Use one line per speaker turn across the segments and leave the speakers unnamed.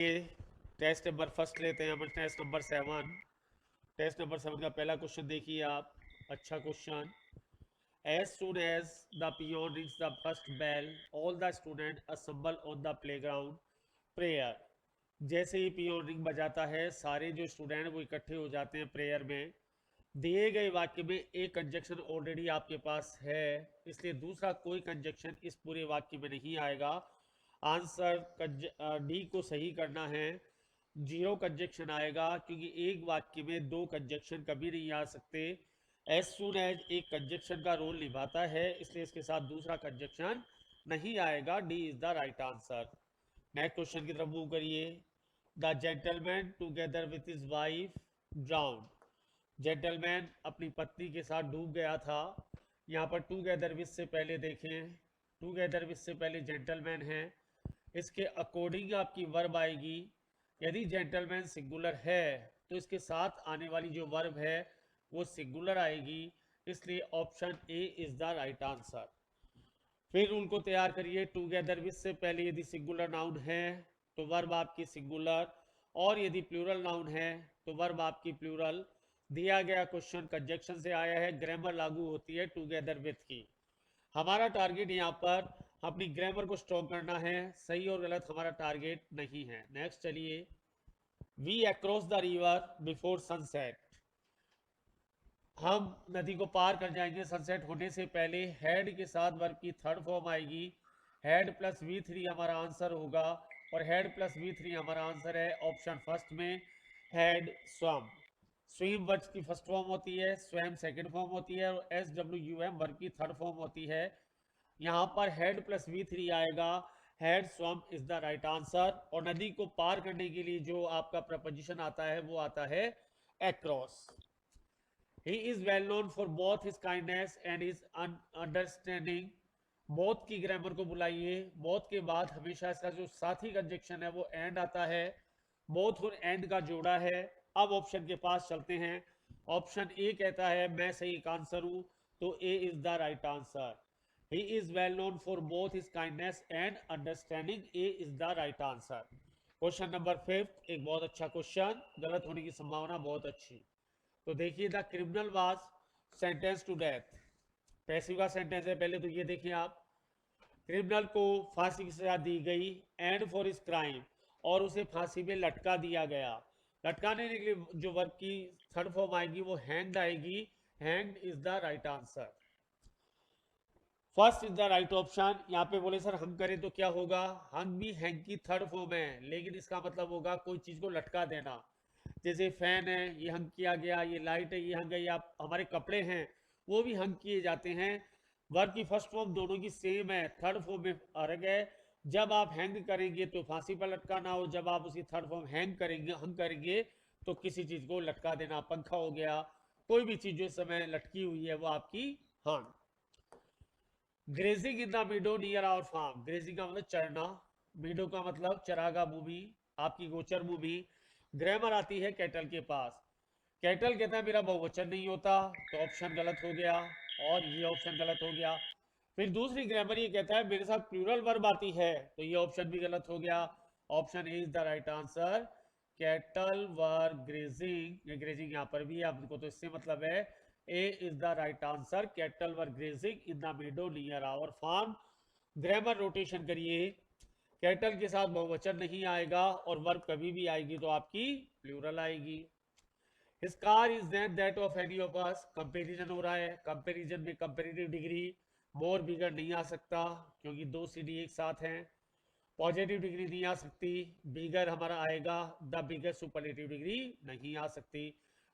ये test number first लेते हैं हम, टेस्ट नंबर 7। टेस्ट नंबर 7 का पहला क्वेश्चन देखिए आप। अच्छा question. As soon as the peon rings the first bell, all the students assemble on the playground prayer। जैसे ही पियोन रिंग बजाता है सारे जो स्टूडेंट वो इकट्ठे हो जाते हैं प्रेयर में। दिए गए वाक्य में एक कंजक्शन ऑलरेडी आपके पास है, इसलिए दूसरा कोई कंजक्शन इस पूरे वाक्य में नहीं आएगा। आंसर डी को सही करना है। जीरो कंजक्शन आएगा क्योंकि एक वाक्य में दो कंजक्शन कभी नहीं आ सकते। एज सुन एज एक कंजक्शन का रोल निभाता है, इसलिए इसके साथ दूसरा कंजक्शन नहीं आएगा। D is the right answer. Next question की तरफ मूव करिए। The gentleman together with his wife drown. Gentleman अपनी पत्नी के साथ डूब गया था। यहाँ पर टूगेदर विथ से पहले देखें, टूगेदर विथ से पहले जेंटलमैन है, इसके अकॉर्डिंग आपकी वर्ब आएगी। यदि जेंटलमैन सिंगुलर है तो इसके साथ आने वाली जो वर्ब है वो सिंगुलर आएगी, इसलिए option A is the right answer. फिर उनको तैयार करिए। टूगेदर विथ से पहले यदि सिंगुलर नाउन है तो वर्ब आपकी सिंगुलर, और यदि प्लूरल नाउन है तो वर्ब आपकी प्लूरल। दिया गया क्वेश्चन कंजक्शन से आया है, ग्रामर लागू होती है टूगेदर विथ की। हमारा टारगेट यहाँ पर अपनी ग्रामर को स्ट्रॉन्ग करना है, सही और गलत हमारा टारगेट नहीं है। नेक्स्ट चलिए। We across the river before sunset. हम नदी को पार कर जाएंगे सनसेट होने से पहले। हैड के साथ वर्ब की थर्ड फॉर्म आएगी। हैड प्लस V3 हमारा आंसर होगा, और हैड प्लस V3 हमारा आंसर है ऑप्शन फर्स्ट में, हैड स्वम। स्विम वर्ब की फर्स्ट फॉर्म होती है, स्वयं सेकंड फॉर्म होती है, और SWUM वर्ब की थर्ड फॉर्म होती है। यहाँ पर हैड प्लस V3 आएगा। Had swum is the right answer. और नदी को पार करने के लिए जो आपका प्रपोजिशन आता है वो आता है across. He is well known for both his kindness and his understanding। both की ग्रामर को बुलाइए। both के बाद हमेशा इसका जो साथी कंजक्शन है वो एंड आता है। both और एंड का जोड़ा है। अब ऑप्शन के पास चलते हैं। ऑप्शन ए कहता है मैं सही का आंसर हूं, तो A is the right answer. He is well known for both his kindness and understanding. A is the right answer. Question number 5 एक बहुत अच्छा क्वेश्चन, गलत होने की संभावना बहुत अच्छी। तो देखिए, the criminal was sentence to death. Passive का सेंटेंस है, पहले तो ये देखिए आप। क्रिमिनल को फांसी की सजा दी गई एंड फॉर इस क्राइम, और उसे फांसी में लटका दिया गया। लटकाने के लिए जो वर्ब की थर्ड फॉर्म आएगी वो हैंग्ड आएगी। Hanged is the right answer. First is the right option. यहाँ पे बोले सर हम करें तो क्या होगा, हंग भी हैंग की थर्ड फॉर्म है, लेकिन इसका मतलब होगा कोई चीज को लटका देना। जैसे फैन है ये हंग किया गया, ये लाइट है ये हंग है, या हमारे कपड़े हैं वो भी हंग किए जाते हैं। वर्ब की फर्स्ट फॉर्म दोनों की सेम है, थर्ड फॉर्म में अलग है। जब आप हैंग करेंगे तो फांसी पर लटकाना, हो जब आप उसकी थर्ड फॉर्म हैंग करेंगे हंग करेंगे तो किसी चीज को लटका देना। पंखा हो गया, कोई भी चीज जो इस समय लटकी हुई है वो आपकी हंग। Grazing in the meadow near our farm. Grazing का मतलब चरना, मीडो का मतलब चरागा भूमि, आपकी गोचर भूमि। ग्रामर आती है कैटल के पास। कैटल कहता है मेरा बहुवचन नहीं होता, तो ऑप्शन गलत हो गया, और ये ऑप्शन गलत हो गया। फिर दूसरी ग्रामर ये कहता है मेरे साथ प्लूरल वर्ब आती है, तो ये ऑप्शन भी गलत हो गया। Option A is the right answer. Cattle were grazing, ये ग्रेजिंग यहाँ पर भी है, आपको तो इससे मतलब है। A is the right answer. Cattle were grazing in the meadow near our farm. Grammar rotation करिए। कैटल के साथ बहुवचन नहीं आएगा, और वर्ब कभी भी आएगी तो आपकी प्लूरल आएगी। His car is than that of any of us। Comparison हो रहा है, कंपेरिजन में कंपेरेटिव डिग्री मोर बिगर नहीं आ सकता क्योंकि दो CD एक साथ हैं। पॉजिटिव डिग्री नहीं आ सकती, बिगर हमारा आएगा, द बिगर सुपरलेटिव डिग्री नहीं आ सकती।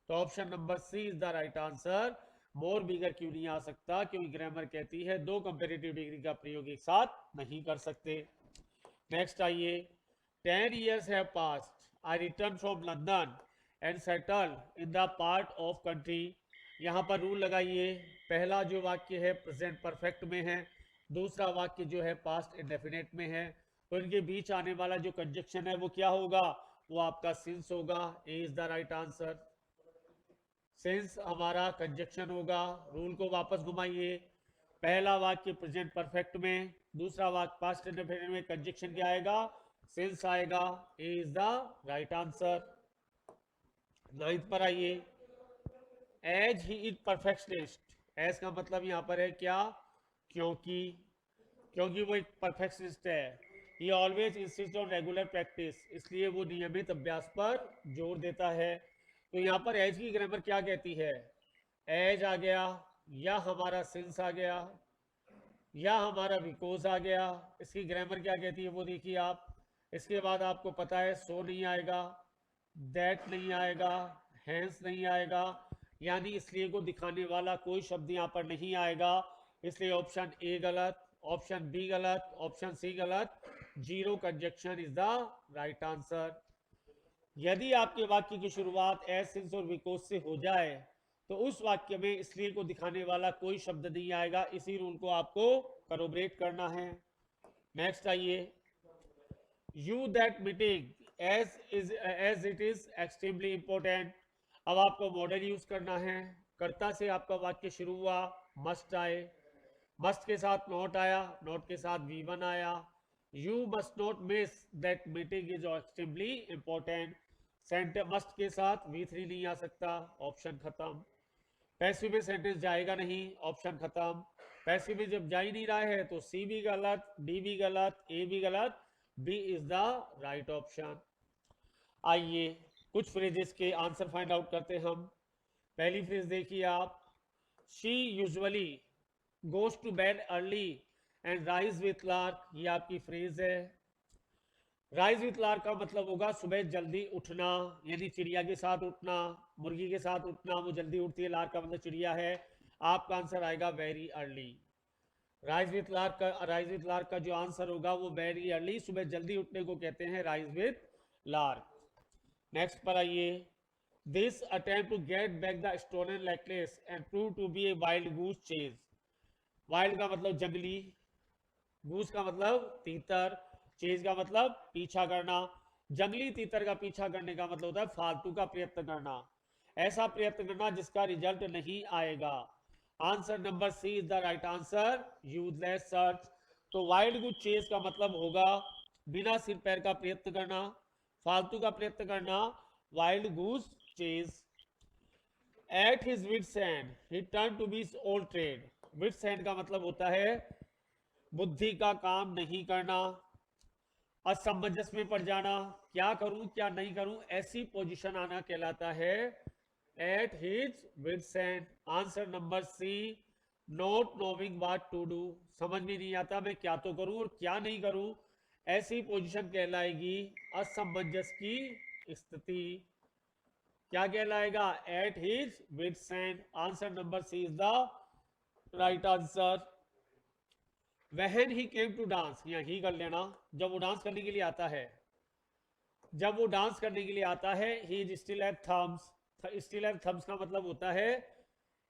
तो option number C is the right answer. More bigger क्यों नहीं आ सकता, क्योंकि ग्रामर कहती है दो कंपेरेटिव डिग्री का प्रयोग एक साथ नहीं कर सकते। नेक्स्ट आइए। 10 years have passed, I returned from London and settled in the part of country। यहाँ पर रूल लगाइए। पहला जो वाक्य है प्रेजेंट परफेक्ट में है, दूसरा वाक्य जो है पास्ट इंडेफिनेट में है, तो इनके बीच आने वाला जो कंजक्शन है वो क्या होगा, वो आपका सिंस होगा। A is the right answer. Since हमारा कंजक्शन होगा। रूल को वापस घुमाइए। पहला वाक्य प्रेजेंट परफेक्ट में, दूसरा वाक्य पास्ट इंडेफिनिट में, कंजक्शन क्या आएगा, सिंस आएगा, A is the right answer. 9th पर आइए, as he is perfectionist, as का मतलब यहाँ पर है क्या, क्योंकि, क्योंकि वो एक परफेक्शनिस्ट है। ही always insist on regular practice, इसलिए वो नियमित अभ्यास पर जोर देता है। तो यहाँ पर एज की ग्रामर क्या कहती है, एज आ गया या हमारा सिंस आ गया या हमारा बिकॉज आ गया, इसकी ग्रामर क्या कहती है वो देखिए आप। इसके बाद आपको पता है सो नहीं आएगा, दैट नहीं आएगा, हैंस नहीं आएगा, यानी इसलिए को दिखाने वाला कोई शब्द यहाँ पर नहीं आएगा, इसलिए ऑप्शन ए गलत, ऑप्शन बी गलत, ऑप्शन सी गलत, zero conjunction is the right answer. यदि आपके वाक्य की शुरुआत एज सिंस और बिकॉज से हो जाए तो उस वाक्य में इसलिए को दिखाने वाला कोई शब्द नहीं आएगा, इसी रूल को आपको करोबरेट करना है। नेक्स्ट आइए, you that meeting as it is extremely important. अब आपको मॉडल यूज करना है, कर्ता से आपका वाक्य शुरू हुआ, मस्ट आए, मस्ट के साथ नॉट आया, नॉट के साथ V1 आया, you must not miss that meeting is extremely important, centre must के साथ V3 नहीं आ सकता, ऑप्शन खत्म। पैसिव में सेंटेंस जाएगा नहीं, ऑप्शन खत्म। पैसिव में जब जा ही नहीं रहा है तो सी भी गलत, डी भी गलत, ए भी गलत, B is the right option. आइए कुछ फ्रेजेस के आंसर फाइंड आउट करते हम। पहली फ्रेज देखिए आप, she usually goes to bed early and rise with lark, ये आपकी फ्रेज है। राइज विथ लार्क का मतलब होगा सुबह जल्दी उठना, यानी चिड़िया के साथ उठना, मुर्गी के साथ उठना, वो जल्दी उठती है, लार्क का मतलब चिड़िया है। आपका आंसर आएगा very early. Rise with lark का जो आंसर होगा वो वेरी अर्ली, सुबह जल्दी उठने को कहते हैं राइज विथ लार्क। नेक्स्ट पर आइए, this attempt to get back the stolen necklace and prove to be a wild goose chase. Wild का मतलब जंगली, गूस का मतलब तीतर, चेज का मतलब पीछा करना। जंगली तीतर का पीछा करने का मतलब होता है फालतू का प्रयत्न करना, ऐसा प्रयत्न करना जिसका रिजल्ट नहीं आएगा। Answer number C is the right answer, useless search. तो वाइल्ड गूस चेज का मतलब होगा बिना सिर पैर का प्रयत्न करना, फालतू का प्रयत्न करना, wild goose chase. At his wits end he turn to be his old trade. Wits end का मतलब होता है बुद्धि का काम नहीं करना, असमंजस में पड़ जाना, क्या करूं क्या नहीं करूं ऐसी पोजीशन आना कहलाता है at his wits end. Answer number C, not knowing what to do, समझ में नहीं आता मैं क्या तो करूं और क्या नहीं करूं, ऐसी पोजीशन कहलाएगी असमंजस की स्थिति। क्या कहलाएगा, at his wits end. Answer number C is the right answer. When he came to dance, यहाँ ही कर लेना, जब वो डांस करने के लिए आता है, जब वो डांस करने के लिए आता है, he still have thumbs। still have thumbs का मतलब होता है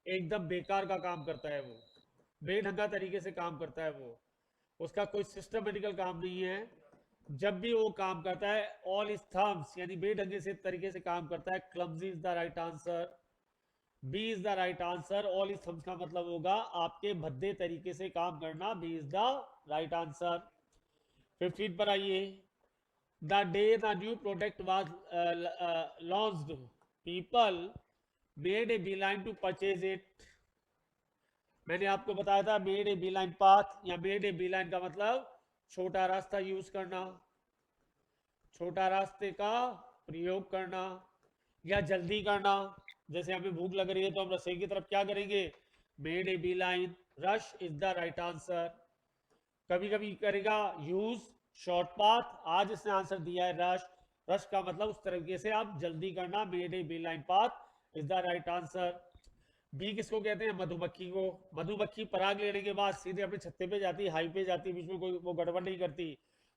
एकदम बेकार का काम करता है, वो बेढंगा तरीके से काम करता है, वो उसका कोई सिस्टमेटिकल काम नहीं है। जब भी वो काम करता है ऑल इज थम्स, यानी बेढंगे से तरीके से काम करता है। Clumsy is the right answer, B is the right answer. All is thumbs का मतलब होगा आपके भद्दे तरीके से काम करना, B is the right answer. 15 पर आइए, the day the new product was launched people made a beeline to purchase it. मैंने आपको बताया था मेड ए बीलाइन पाथ, या मेड ए बीलाइन का मतलब छोटा रास्ता यूज करना, छोटा रास्ते का प्रयोग करना या जल्दी करना। जैसे हमें भूख लग रही है तो हम रसोई की तरफ क्या करेंगे, made a beeline. Rush is the right answer. कभी कभी करेगा यूज शॉर्ट पाथ, आज इसने आंसर दिया है रश। रश का मतलब उस तरीके से आप जल्दी करना, made a beeline path is the right answer. B किसको कहते हैं, मधुमक्खी को। मधुमक्खी पराग लेने के बाद सीधे अपने छत्ते पे जाती, हाई पे जाती, बीच में कोई वो गड़बड़ नहीं करती।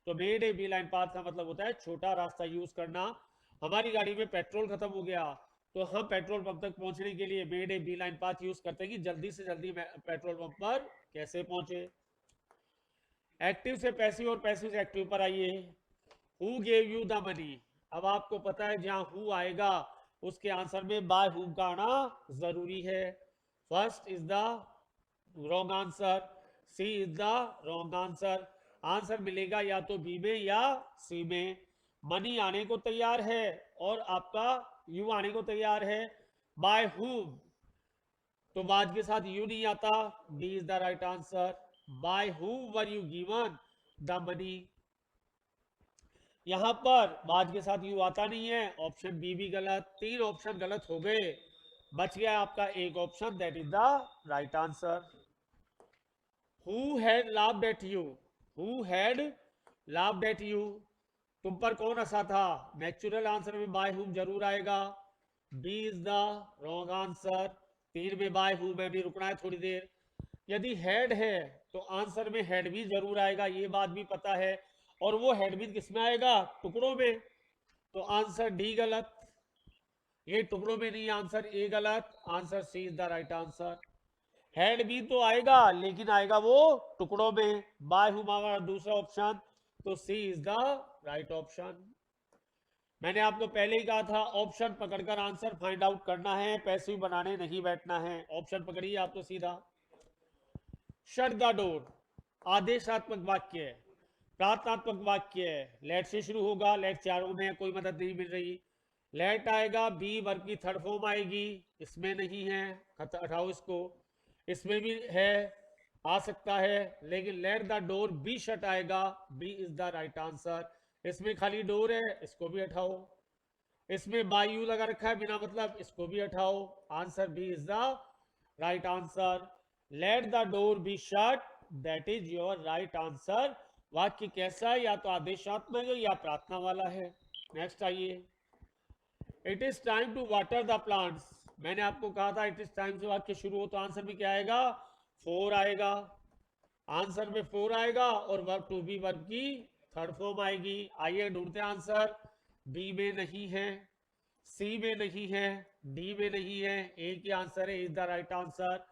तो made a beeline path का मतलब होता है छोटा रास्ता यूज करना। हमारी गाड़ी में पेट्रोल खत्म हो गया तो हम पेट्रोल पंप तक पहुंचने के लिए made a beeline path use करते हैं कि जल्दी से जल्दी पेट्रोल पंप पर कैसे पहुंचे। एक्टिव से पैसिव और पैसिव से एक्टिव पर आइए। Who gave you the money, अब आपको पता है जहां हु आएगा उसके आंसर में बाय हुम का आना जरूरी है। First is the wrong answer, C is the wrong answer. Answer मिलेगा या तो बी में या सी में। मनी आने को तैयार है और आपका यू आने को तैयार है। बाय हुम, तो बाद के साथ यू नहीं आता, B is the right answer. By whom were you given the money, यहां पर बाद के साथ यू आता नहीं है, ऑप्शन बी भी गलत। 3 ऑप्शन गलत हो गए, बच गया आपका एक option, that is the right answer. Who had laughed eight you, who had laughed eight you, तुम पर कौन हंसा था? नेचुरल आंसर में बाय हुम जरूर आएगा, B is the wrong answer. 3 में बाय हुम में भी रुकना है थोड़ी देर। यदि हेड है तो आंसर में हेड भी जरूर आएगा, ये बात भी पता है, और वो हेड भी किसमें आएगा? टुकड़ों में। तो आंसर डी गलत, ये टुकड़ों में नहीं, आंसर ए गलत, answer C is the right answer. Head भी तो आएगा लेकिन आएगा वो टुकड़ों में। बाय हुम हमारा दूसरा ऑप्शन, तो सी इज द राइट ऑप्शन। मैंने आपको पहले ही कहा था ऑप्शन पकड़कर आंसर फाइंड आउट करना है, पैसिव बनाने नहीं बैठना है। ऑप्शन पकड़िए आप तो सीधा। शट द डोर आदेशात्मक वाक्य है, प्रार्थनात्मक वाक्य है। लेट से शुरू होगा, लेट चारों में कोई मदद नहीं मिल रही। लेट आएगा, बी वर्ब की थर्ड फॉर्म आएगी, इसमें नहीं है, हटाओ इसको। इसमें भी है, आ सकता है, लेकिन let the door be shut आएगा, B is the right answer. इसमें खाली डोर है, इसको भी हटाओ। इसमें बाय यू लगा रखा है बिना मतलब, इसको भी हटाओ। Answer B is the right answer. Let the door be shut, that is your right answer. वाक्य कैसा है? या तो आदेशात्मक है या प्रार्थना वाला है। नेक्स्ट आइए। It is time to water the plants, मैंने आपको कहा था इट इज टाइम से वाक्य शुरू हो तो आंसर में क्या आएगा? 4 आएगा। आंसर में 4 आएगा और वर्ब टू बी वर्ब की थर्ड फॉर्म आएगी। आइए ढूंढते हैं आंसर। बी में नहीं है, सी में नहीं है, डी में नहीं है, ए की आंसर है, is the right answer.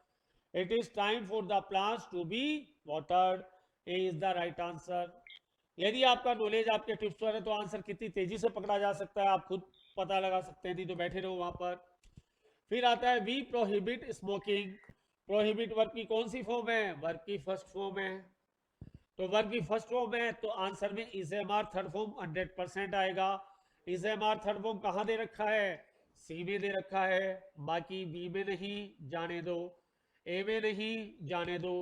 It is time for the plants to be watered, A is the right answer. यदि आपका नॉलेज आपके टिप्स पर है तो आंसर कितनी तेजी से पकड़ा जा सकता है आप खुद पता लगा सकते हैं, नहीं तो बैठे रहो वहां पर। फिर आता है we prohibit smoking. Prohibit verb की कौन सी फॉर्म है? वर्ब की फर्स्ट फॉर्म है। तो वर्ब की फर्स्ट फॉर्म है तो आंसर में is am are third form 100% आएगा। Is am are third form कहां दे रखा है? सी में दे रखा है। बाकी बी में नहीं, जाने दो। ए में नहीं, जाने दो।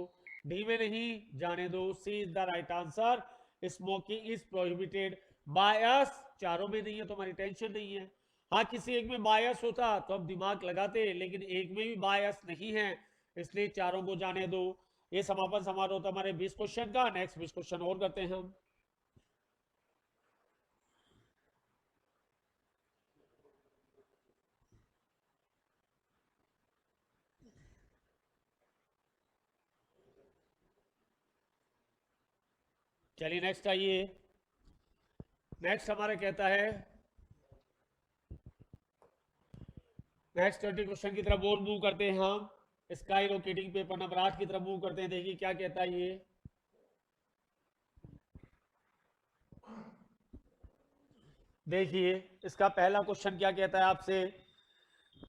डी में नहीं, जाने दो। C is the right answer. Smoking is prohibited. बायस चारों में नहीं है तो हमारी टेंशन नहीं है। हाँ, किसी एक में बायस होता तो हम दिमाग लगाते, लेकिन एक में भी बायस नहीं है, इसलिए चारों को जाने दो। ये समापन समारोह होता हमारे 20 क्वेश्चन का। नेक्स्ट 20 क्वेश्चन और करते हैं हम। चलिए नेक्स्ट आइए। नेक्स्ट हमारा कहता है, नेक्स्ट 20 क्वेश्चन की तरफ और मूव करते हैं हम। स्काई रॉकेटिंग पेपर नंबर 8 की तरफ मूव करते हैं। देखिए क्या कहता है ये। देखिए इसका पहला क्वेश्चन क्या कहता है आपसे।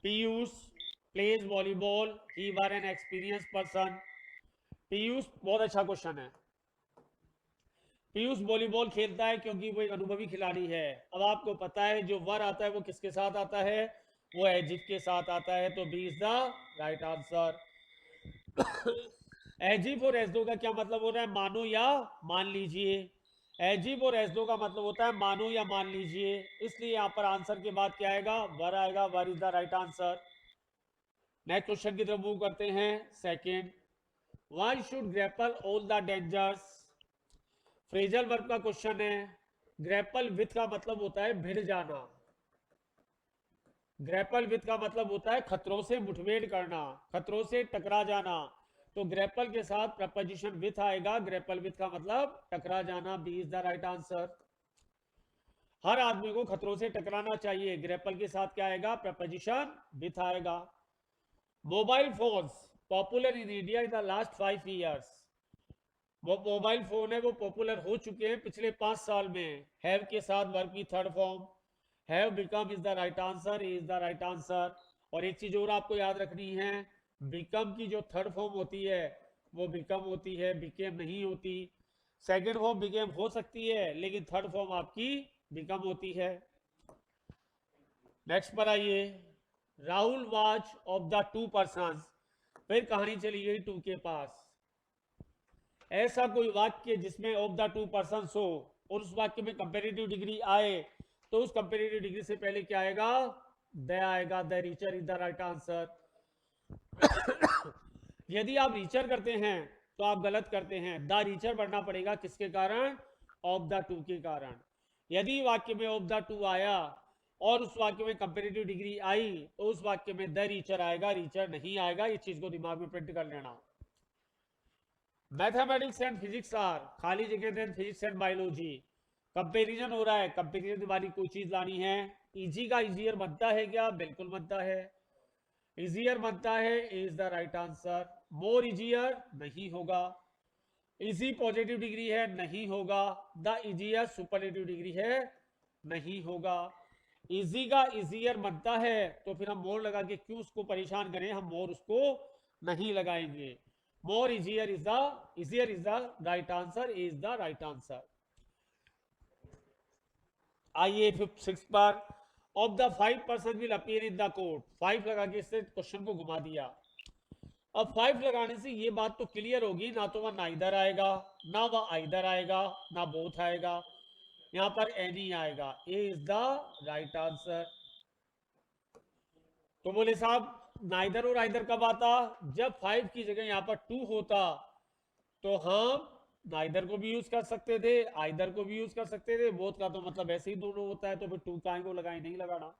Piyush plays volleyball, he were an experience person. Piyush, बहुत अच्छा क्वेश्चन है। पीयूष वॉलीबॉल खेलता है क्योंकि वो एक अनुभवी खिलाड़ी है। अब आपको पता है जो वर आता है वो किसके साथ आता है? वो एजिप के साथ आता है, तो B is the right answer. एजिप और एसडो का क्या मतलब हो रहा है? मानो या मान लीजिए। एजिप और एसडो का मतलब होता है मानो या मान लीजिए, इसलिए यहाँ पर आंसर के बाद क्या आएगा? वर आएगा। Were is the right answer. Next question की तरफ मूव करते हैं। Second, one should grapple all the dangers. Phrasal verb का क्वेश्चन है। ग्रैपल विथ का मतलब होता है भिड़ जाना। ग्रैपल विथ का मतलब होता है खतरों से मुठभेड़ करना, खतरों से टकरा जाना। तो ग्रैपल के साथ प्रपोजिशन विथ आएगा। ग्रैपल विथ का मतलब टकरा जाना। B is the right answer. हर आदमी को खतरों से टकराना चाहिए। ग्रैपल के साथ क्या आएगा? प्रपोजिशन विथ आएगा। Mobile phones popular in India in the last 5 years. वो मोबाइल फोन है वो पॉपुलर हो चुके हैं पिछले 5 साल में। हैव के साथ वर्ब की third form. Have become is the right answer, is the right answer. और एक चीज और आपको याद रखनी है, बिकम की जो थर्ड फॉर्म होती है वो बिकम होती है, बिकेम नहीं होती। सेकेंड फॉर्म बिकेम हो सकती है, लेकिन थर्ड फॉर्म आपकी बिकम होती है। नेक्स्ट पर आइए, Rahul watch of the two person, फिर कहानी चली गई टू के पास। ऐसा कोई वाक्य जिसमें ऑफ द टू पर्सन हो और उस वाक्य में कंपेरेटिव डिग्री आए, तो उस कंपेरेटिव डिग्री से पहले क्या आएगा, द आएगा। The richer is the right answer. यदि आप रीचर करते हैं तो आप गलत करते हैं। द रीचर बढ़ना पड़ेगा किसके कारण, ऑफ द टू के कारण। यदि वाक्य में ऑफ द टू आया और उस वाक्य में कंपेरेटिव डिग्री आई, तो उस वाक्य में द रीचर आएगा, रीचर नहीं आएगा। इस चीज को दिमाग में प्रिंट कर लेना। मैथमेटिक्स एंड फिजिक्स आर, खाली जगह then physics and biology. Comparison हो रहा है, कंपेरिजन वाली कोई चीज लानी है। इजी का इजियर बनता है क्या, बिल्कुल बनता है। इजियर बनता है is the right answer. More easier नहीं होगा। इजी पॉजिटिव डिग्री है, नहीं होगा। द इजियर सुपरलेटिव डिग्री है, नहीं होगा। इजी का इजियर बनता है तो फिर हम मोर लगा के क्यों उसको परेशान करें, हम मोर उसको नहीं लगाएंगे। More easier is the right answer, is the right answer. आइए 6 पर, of the 5 person will appear in the court. 5 लगा के इससे क्वेश्चन को घुमा दिया। अब 5 लगाने से ये बात तो क्लियर होगी, ना तो वह ना इधर आएगा, ना वह आइदर आएगा, ना बोथ आएगा, यहां पर एनी आएगा। A is the right answer. तो बोले साहब नाइदर और आइदर कब आता, जब 5 की जगह यहां पर 2 होता तो हम नाइदर को भी यूज कर सकते थे, आइदर को भी यूज कर सकते थे। बोथ का तो मतलब ऐसे ही दोनों होता है, तो फिर 2 का लगाए, नहीं लगाना।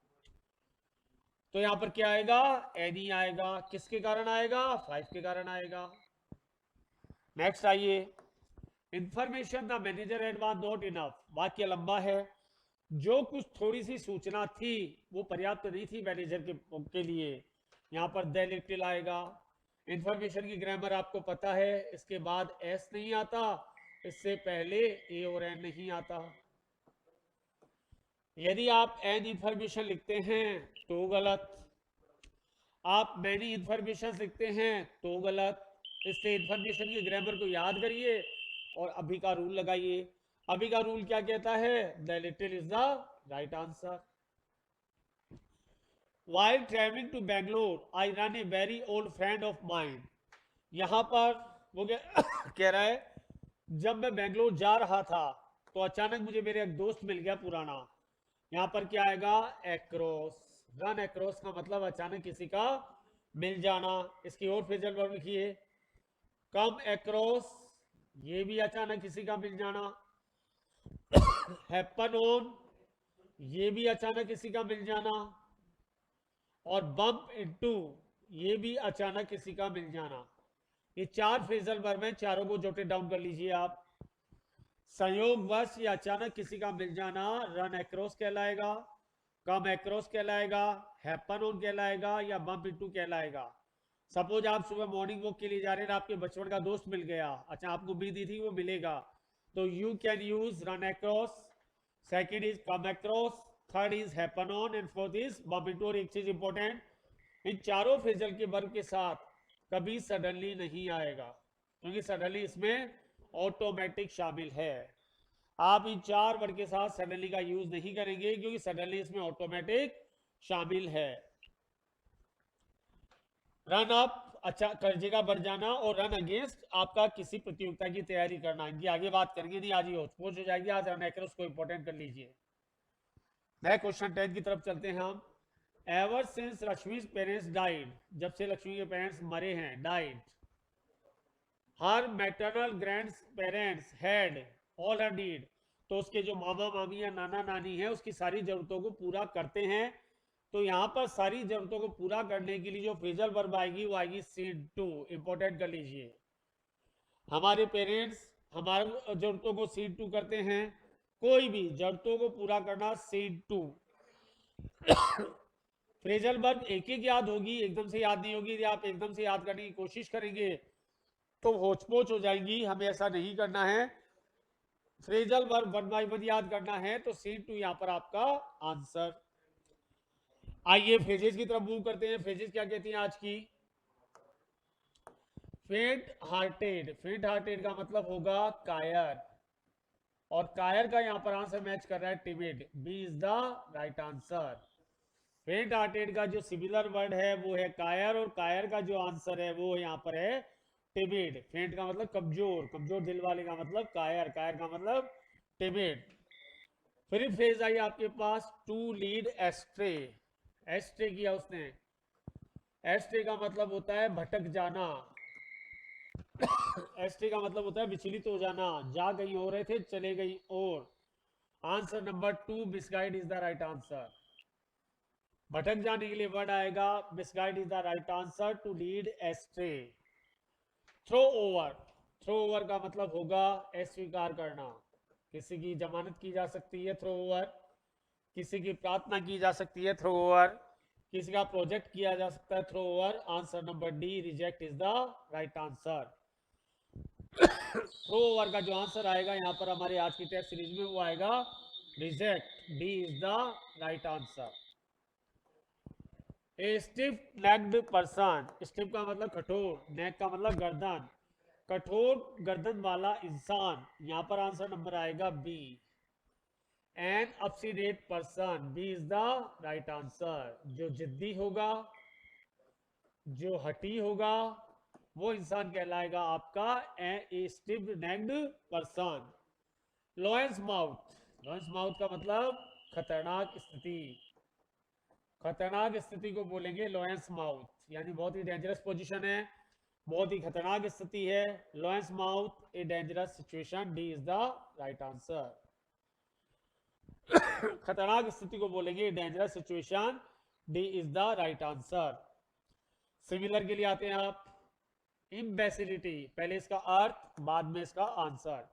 तो यहां पर क्या आएगा, एनी आएगा। किसके कारण आएगा, 5 के कारण आएगा। नेक्स्ट आइए, information the manager had was not enough. वाक्य लंबा है। जो कुछ थोड़ी सी सूचना थी वो पर्याप्त नहीं थी मैनेजर के लिए, यहां पर द लिटिल आएगा। इंफॉर्मेशन की ग्रामर आपको पता है, इसके बाद एस नहीं आता, इससे पहले ए और एन नहीं आता। यदि आप एन इंफॉर्मेशन लिखते हैं तो गलत, आप मैनी इंफॉर्मेशन लिखते हैं तो गलत। इससे इंफॉर्मेशन की ग्रामर को याद करिए और अभी का रूल लगाइए। अभी का रूल क्या कहता है, the little is the right answer. While traveling to Bangalore, I ran a very old friend of mine. यहां पर वो कह रहा है, जब मैं बेंगलोर जा रहा था तो अचानक मुझे मेरे एक दोस्त मिल गया पुराना। यहां पर क्या आएगा, एक्रॉस। रन एक्रॉस का मतलब अचानक किसी का मिल जाना। इसकी और फ्रेजल वर्ब लिखिए, कम एक्रॉस, ये भी अचानक किसी का मिल जाना। हैपन ऑन, ये भी अचानक किसी का मिल जाना। और बम्प इनटू, ये भी अचानक किसी का मिल जाना। ये 4 फ्रेजल वर्ब हैं, चारों को जोटे डाउन कर लीजिए आप। संयोगवश या अचानक किसी का मिल जाना रन एक्रॉस कहलाएगा, कम एक्रॉस कहलाएगा, हैपन ऑन कहलाएगा, या बम्प इनटू कहलाएगा। सपोज आप सुबह मॉर्निंग वॉक के लिए जा रहे हैं, आपके बचपन का दोस्त मिल गया, अच्छा आपको उम्मीद थी वो मिलेगा, तो you can use run across. Second is come across, third is happen on, and fourth is bump into. और एक चीज इंपॉर्टेंट, इन चारों फ्रेजल के वर्ब के साथ कभी सडनली नहीं आएगा, क्योंकि सडनली इसमें ऑटोमेटिक शामिल है। आप इन 4 वर्ड के साथ सडनली का यूज नहीं करेंगे, क्योंकि सडनली इसमें ऑटोमेटिक शामिल है। रन अप, अच्छा कर जगह बढ़ जाना, और रन अगेंस्ट आपका किसी प्रतियोगिता की तैयारी करना। इनकी आगे बात करेंगे, नहीं आज ही हो जाएगी, आज रन एक्रॉस को इंपॉर्टेंट कर लीजिए। नए क्वेश्चन 10 की तरफ चलते हैं हम। Ever since Lakshmi parents died, जब से लक्ष्मी के पेरेंट्स मरे हैं, died, her maternal grand parents had all her need, तो उसके जो मामा मामी या नाना नानी है उसकी सारी जरूरतों को पूरा करते हैं। तो यहां पर सारी जरूरतों को पूरा करने के लिए जो फ्रेजल वर्ब आएगी वो आएगी सीड टू। इंपॉर्टेंट कर लीजिए, हमारे पेरेंट्स हमारे जरूरतों को सीड टू करते हैं। कोई भी जरूरतों को पूरा करना सीड टू। फ्रेजल वर्ब एक एक याद होगी, एकदम से याद नहीं होगी। यदि आप एकदम से याद करने की कोशिश करेंगे तो होचपोच हो जाएंगी, हमें ऐसा नहीं करना है। फ्रेजल वर्ब 1 बाय 1 याद करना है, तो सीड टू यहां पर आपका आंसर। आइए फ्रेजेस की तरफ मूव करते हैं। फ्रेजेस क्या कहती हैं आज की, फेंट हार्टेड का मतलब होगा कायर, और कायर का यहाँ पर आंसर मैच कर रहा है timid. B is the right answer. Faint hearted का जो सिमिलर वर्ड है वो है कायर, और कायर का जो आंसर है वो यहाँ पर है टिमिड। फेंट का मतलब कमजोर, कमजोर दिल वाले का मतलब कायर, कायर का मतलब टिमिड। फिर फेज आई आपके पास टू लीड एस्ट्रे। एस्ट्रे किया उसने। एस्ट्रे का मतलब होता है भटक जाना। एस्ट्रे का मतलब होता है विचलित हो जाना, जा गई हो रहे थे चले गई और। Answer number 2 misguide is the right answer. भटक जाने के लिए वर्ड आएगा misguide is the right answer, to lead astray. Throw over, throw over का मतलब होगा अस्वीकार करना। किसी की जमानत की जा सकती है थ्रो ओवर, किसी की प्रार्थना की जा सकती है थ्रो ओवर, किसी का प्रोजेक्ट किया जा सकता है throw over. Answer number D reject is the right answer. Throw over का जो आंसर आएगा यहाँ पर हमारे आज की टेस्ट सीरीज में वो आएगा reject. D is the right answer. A stiff necked person, stiff का मतलब कठोर, नेक का मतलब गर्दन, कठोर गर्दन वाला इंसान। यहाँ पर आंसर नंबर आएगा B. An obstinate person, B is the right answer. जो जिद्दी होगा, जो हटी होगा, वो इंसान कहलाएगा आपका a stiff necked person. Lion's mouth, lion's mouth का मतलब खतरनाक स्थिति, खतरनाक स्थिति को बोलेंगे लॉयंस माउथ, यानी बहुत ही डेंजरस पोजीशन है, बहुत ही खतरनाक स्थिति है। Lions mouth a dangerous situation. D is the right answer. खतरनाक स्थिति को बोलेंगे dangerous situation. D is the right answer. Similar के लिए आते हैं आप। इम्बेसिलिटी, पहले इसका अर्थ बाद में इसका आंसर।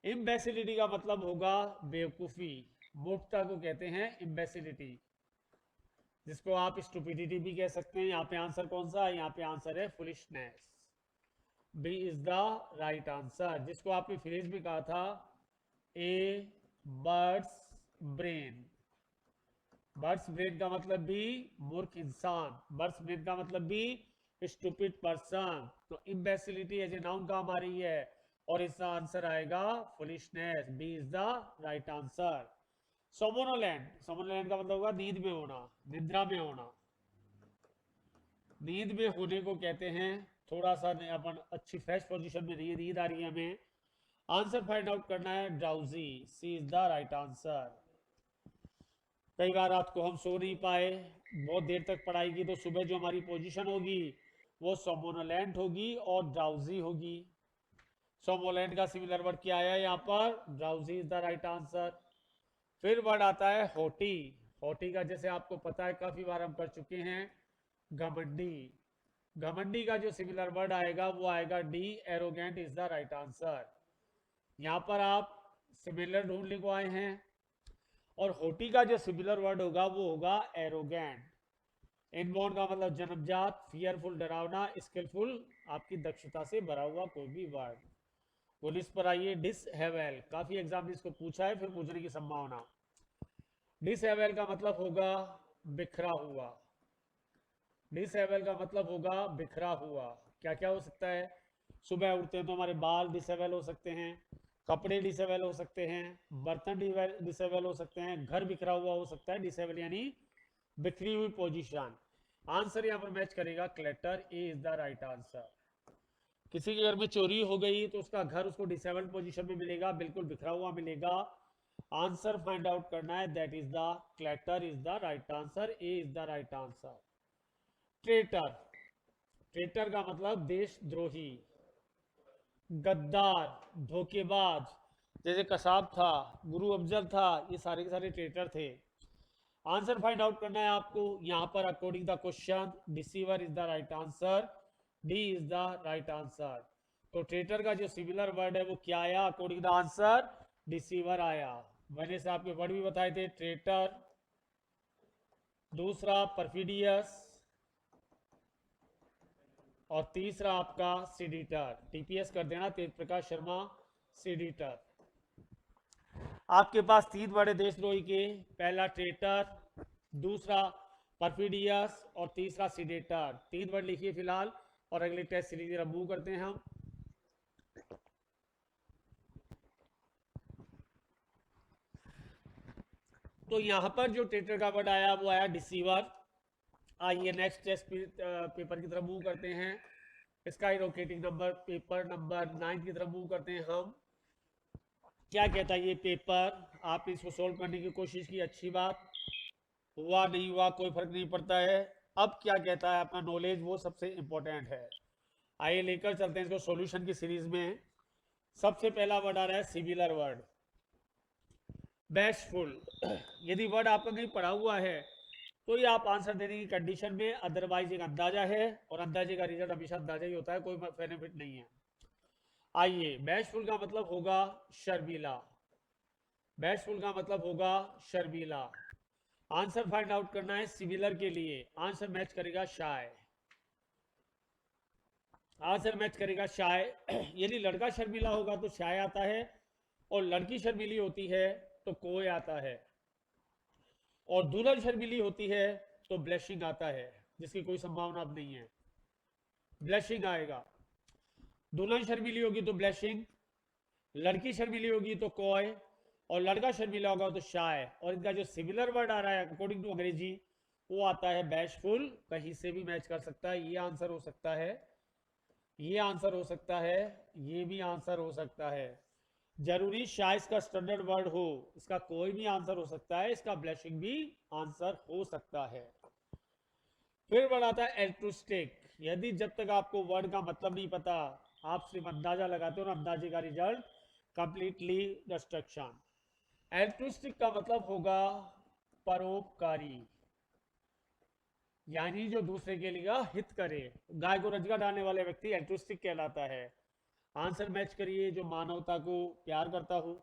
इम्बेसिलिटी का मतलब होगा बेवकूफी, मूर्खता को कहते हैं इम्बेसिलिटी, जिसको आप स्टुपिडिटी भी कह सकते हैं। यहाँ पे आंसर कौन सा है? यहाँ पे आंसर है foolishness. B is the right answer. जिसको आपने फ्रेज में कहा था a bird's brain, bird's brain का मतलब भी मूर्ख इंसान, बर्ड्स ब्रेन का मतलब भी स्टूपिड पर्सन। तो इम्बेसिलिटी एज ए नाउन काम आ रही है और इसका आंसर आएगा foolishness. B is the right answer. Somnolent, somnolent का मतलब होगा नींद में होना, निद्रा में होना। नींद में होने को कहते हैं थोड़ा सा अपन अच्छी फ्रेश पोजीशन में नहीं है, नींद आ रही है हमें। आंसर फाइंड आउट करना है drowsy. C is the right answer. कई बार रात को हम सो नहीं पाए, बहुत देर तक पढ़ाई की, तो सुबह जो हमारी पोजीशन होगी वो सोमोनोलैंट होगी और ड्राउजी होगी। सोमोलैंट का सिमिलर वर्ड क्या आया यहाँ पर? Drowsy is the right answer. फिर वर्ड आता है होटी। होटी का जैसे आपको पता है काफी बार हम कर चुके हैं घमंडी। घमंडी का जो सिमिलर वर्ड आएगा वो आएगा D, arrogant is the right answer. यहाँ पर आप सिमिलर ढूंढने को आए हैं, और होटी का जो सिमिलर वर्ड होगा वो होगा एरोगेंट। इनबॉर्न का मतलब जन्मजात, फियरफुल डरावना, स्किलफुल आपकी दक्षता से भरा हुआ कोई भी वर्ड। पुलिस पर आइए। डिसहेवेल, काफी एग्जाम में इसको पूछा है, फिर पूछने की संभावना। डिसहेवेल का मतलब होगा बिखरा हुआ। डिसहेवेल का मतलब होगा बिखरा हुआ। क्या क्या हो सकता है? सुबह उठते हैं तो हमारे बाल डिसहेवेल हो सकते हैं, कपड़े डिसेबल हो सकते हैं, बर्तन डिसेबल हो सकते हैं, घर बिखरा हुआ हो सकता है। डिसेबल यानी बिखरी हुई पोजीशन। आंसर यहाँ पर मैच करेगा clutter. A is the right answer. किसी के घर में चोरी हो गई तो उसका घर उसको डिसेबल पोजीशन में मिलेगा, बिल्कुल बिखरा हुआ मिलेगा। आंसर फाइंड आउट करना है, that is the clutter is the right answer. A is the right answer. Traitor, traitor का मतलब देशद्रोही, गद्दार, धोखेबाज, जैसे कसाब था, गुरु अफजल था, ये सारे के सारे ट्रेटर थे। आंसर फाइंड आउट करना है आपको यहाँ पर according the question. Deceiver is the right answer. D is the right answer. तो ट्रेटर का जो सिमिलर वर्ड है वो क्या आया अकॉर्डिंग द आंसर? डिसीवर आया। मैंने से आपके वर्ड भी बताए थे, ट्रेटर, दूसरा परफिडियस, और तीसरा आपका सीडिटर। टीपीएस कर देना, तेज प्रकाश शर्मा सीडिटर। आपके पास तीन बड़े देशद्रोही के, पहला ट्रेटर, दूसरा परफिडियस और तीसरा सीडेटर। तीन वर्ड लिखिए फिलहाल। और अगली टेस्ट सीरीज की तरफ मूव करते हैं हम। तो यहाँ पर जो ट्रेटर का वर्ड आया वो आया डिसीवर। आइए नेक्स्ट टेस्ट पेपर की तरफ मूव करते हैं। Sky rocketing number paper number 9 की तरफ मूव करते हैं हम। क्या कहता है ये पेपर, आपने इसको सोल्व करने की कोशिश की, अच्छी बात, हुआ नहीं हुआ कोई फर्क नहीं पड़ता है। अब क्या कहता है आपका नॉलेज, वो सबसे इंपॉर्टेंट है। आइए लेकर चलते हैं इसको सॉल्यूशन की सीरीज में। सबसे पहला वर्ड आ रहा है सिमिलर वर्ड, बैशफुल। यदि वर्ड आपका कहीं पढ़ा हुआ है तो ये आप आंसर देने की कंडीशन में, अदरवाइज एक अंदाजा है, और अंदाजे का रिजल्ट हमेशा अंदाजा ही होता है, कोई बेनिफिट नहीं है। आइए, बैशफुल का मतलब होगा शर्मीला, बैशफुल का मतलब होगा शर्मीला। आंसर फाइंड आउट करना है सिमिलर के लिए, आंसर मैच करेगा शाय, आंसर मैच करेगा शाय। यदि लड़का शर्मीला होगा तो शाय आता है, और लड़की शर्मीली होती है तो कोय आता है, और दुल्हन शर्मीली होती है तो ब्लशिंग आता है, जिसकी कोई संभावना अब नहीं है। ब्लशिंग आएगा, दुल्हन शर्मीली होगी तो ब्लशिंग, लड़की शर्मीली होगी तो कोय, और लड़का शर्मीला होगा तो शाय। और इनका जो सिमिलर वर्ड आ रहा है अकॉर्डिंग टू अंग्रेजी, वो आता है बैशफुल। कहीं से भी मैच कर सकता है, ये आंसर हो सकता है, ये आंसर हो सकता है, ये भी आंसर हो सकता है। जरूरी शाय इसका स्टैंडर्ड वर्ड हो, इसका कोई भी आंसर हो सकता है, इसका ब्लशिंग भी आंसर हो सकता है। फिर वर्ड आता है एल्ट्रुस्टिक। यदि जब तक आपको वर्ड का मतलब नहीं पता, आप सिर्फ अंदाजा लगाते हो ना, अंदाजे का रिजल्ट कंप्लीटली डिस्ट्रक्शन। एल्ट्रुस्टिक का मतलब होगा परोपकारी, यानी जो दूसरे के लिए हित करे। गाय को रजगा डालने वाले व्यक्ति एल्ट्रुस्टिक कहलाता है। आंसर मैच करिए, जो मानवता को प्यार करता हो,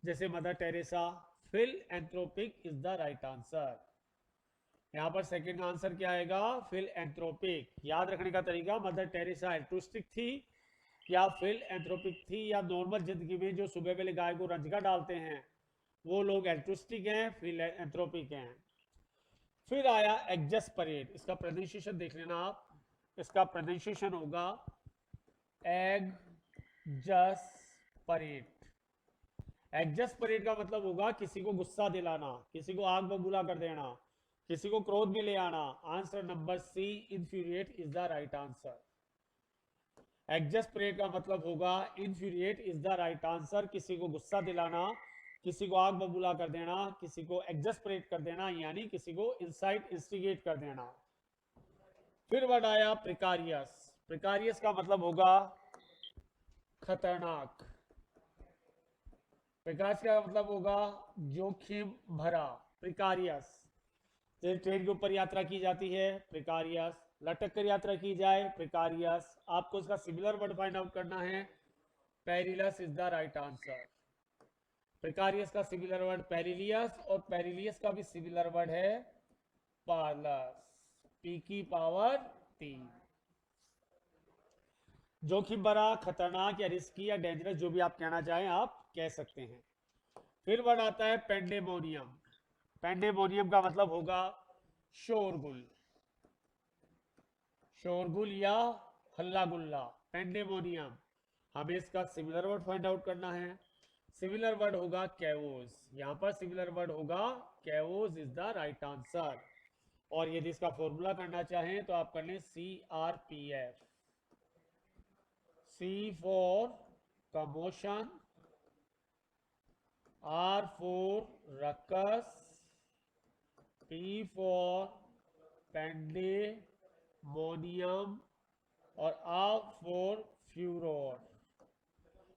जैसे Mother Teresa. Philanthropic is the right answer. यहाँ पर सेकंड आंसर क्या आएगा, फिल एंथ्रोपिक। याद रखने का तरीका, मदर टेरेसा एल्ट्रुस्टिक थी या फिल एंथ्रोपिक थी, या नॉर्मल जिंदगी में जो सुबह पहले गाय को रंजगा डालते हैं वो लोग एल्ट्रुस्टिक हैं, फिल एंथ्रोपिक हैं। फिर आया एग्जस्परेट, इसका प्रोनाउंसिएशन देख लेना आप, इसका प्रोनाउंसिएशन होगा एग्जस्परेट। एग्जस्परेट का मतलब होगा किसी को गुस्सा दिलाना, किसी को आग बबूला कर देना, किसी को क्रोध में ले आना। Answer number C, infuriate is the right answer. Exasperate का मतलब होगा infuriate is the right answer, किसी को गुस्सा दिलाना, किसी को आग बबूला कर देना, किसी को एग्जस्परेट कर देना, यानी किसी को इंसाइट इंस्टिगेट कर देना। फिर वर्ड आया प्रिकारियस। प्रिकारियस का मतलब होगा खतरनाक, प्रिकारियस का मतलब होगा जोखिम भरा। प्रिकारियस, ट्रेन के ऊपर यात्रा की जाती है, प्रिकारियस। लटक कर यात्रा की जाए, प्रिकारियस। आपको इसका सिमिलर वर्ड फाइंड आउट करना है, perilous is the right answer. Precarious का सिमिलर वर्ड पेरिलियस, और पेरिलियस का भी सिमिलर वर्ड है पार्लस, पी की पावर 3। जोखिम भरा, खतरनाक या रिस्की या डेंजरस, जो भी आप कहना चाहें आप कह सकते हैं। फिर वर्ड आता है पेंडेमोनियम। पेंडेमोनियम का मतलब होगा शोरगुल, शोरगुल या हल्ला गुल्ला, पेंडेमोनियम। हमें इसका सिमिलर वर्ड फाइंड आउट करना है। सिमिलर वर्ड होगा कैवोस, यहां पर सिमिलर वर्ड होगा कैवोस इज द राइट आंसर। और यदि इसका फॉर्मूला करना चाहें तो आप कर लें CRPF। C for commotion, R for ruckus, P for pandemonium, और R फॉर फ्यूरोर,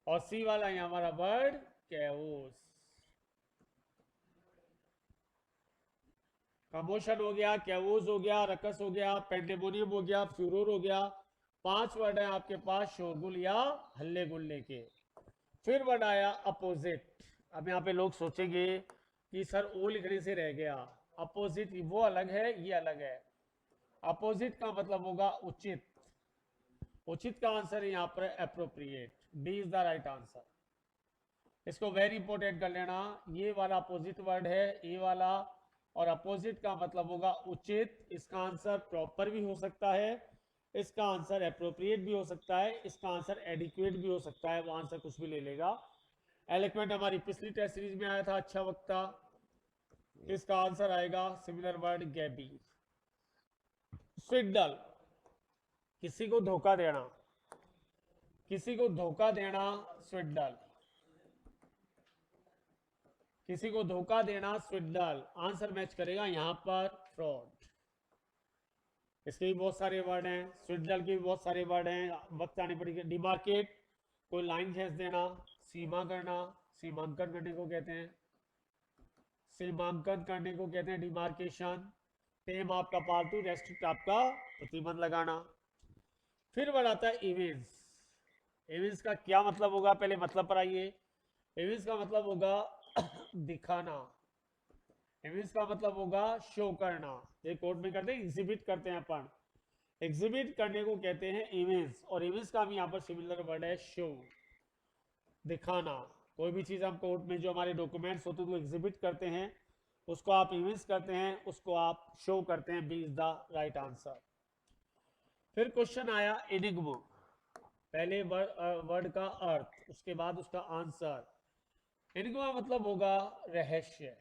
और सी वाला है हमारा वर्ड कैओस। कमोशन हो गया, कैओस हो गया, रकस हो गया, पेंडेमोनियम हो गया, फ्यूरोर हो गया। 5 वर्ड है आपके पास शोरगुल या हल्ले गुल्ले के। फिर वर्ड आया अपोजिट। अब यहाँ पे लोग सोचेंगे कि सर ओ लिखने से रह गया, अपोजिट वो अलग है, ये अलग है। अपोजिट का मतलब होगा उचित, उचित का आंसर है यहाँ पर appropriate, D is the right answer. इसको वेरी इंपॉर्टेंट कर लेना, ये वाला अपोजिट वर्ड है, ये वाला, और अपोजिट का मतलब होगा उचित। इसका आंसर प्रॉपर भी हो सकता है, इसका आंसर एप्रोप्रिएट भी हो सकता है, इसका आंसर एडिक्वेट भी हो सकता है, वो आंसर कुछ भी ले लेगा। एलोक्वेंट हमारी पिछली टेस्ट सीरीज में आया था, अच्छा वक्ता, इसका आंसर आएगा सिमिलर वर्ड गैबी। स्विडल, किसी को धोखा देना, किसी को धोखा देना, स्विडल, किसी को धोखा देना, स्विडल। आंसर मैच करेगा यहां पर फ्रॉड। इसके भी बहुत सारे वर्ड हैं, स्विडल के भी बहुत सारे वर्ड हैं, वक्त आने पर। डिमार्केट, कोई लाइन खींच देना, सीमा करना, सीमांकन करने को कहते हैं, सीमांकन करने को कहते हैं डिमार्केशन। टेम आपका पालतू, रेस्ट्रिक्ट आपका प्रतिबंध लगाना। फिर वर्ड आता है इवेंट्स। इवेंट्स का क्या मतलब होगा, पहले मतलब पर आइए। इवेंट्स का मतलब होगा दिखाना, इवेंट्स का मतलब होगा शो करना। ये कोर्ट में करते हैं, एग्जिबिट करते हैं अपन, एग्जिबिट करने को कहते हैं इवेंट्स। और इवेंट्स का भी यहाँ पर सिमिलर वर्ड है शो, दिखाना। कोई भी चीज हम कोर्ट में जो हमारे डॉक्यूमेंट्स होते हैं तो एग्जिबिट करते हैं, उसको आप इवेंट्स करते हैं, उसको आप शो करते हैं। B is the right answer. फिर क्वेश्चन आया एनिग्मा, पहले वर्ड का अर्थ, उसके बाद उसका आंसर। एनिग्मा मतलब होगा रहस्य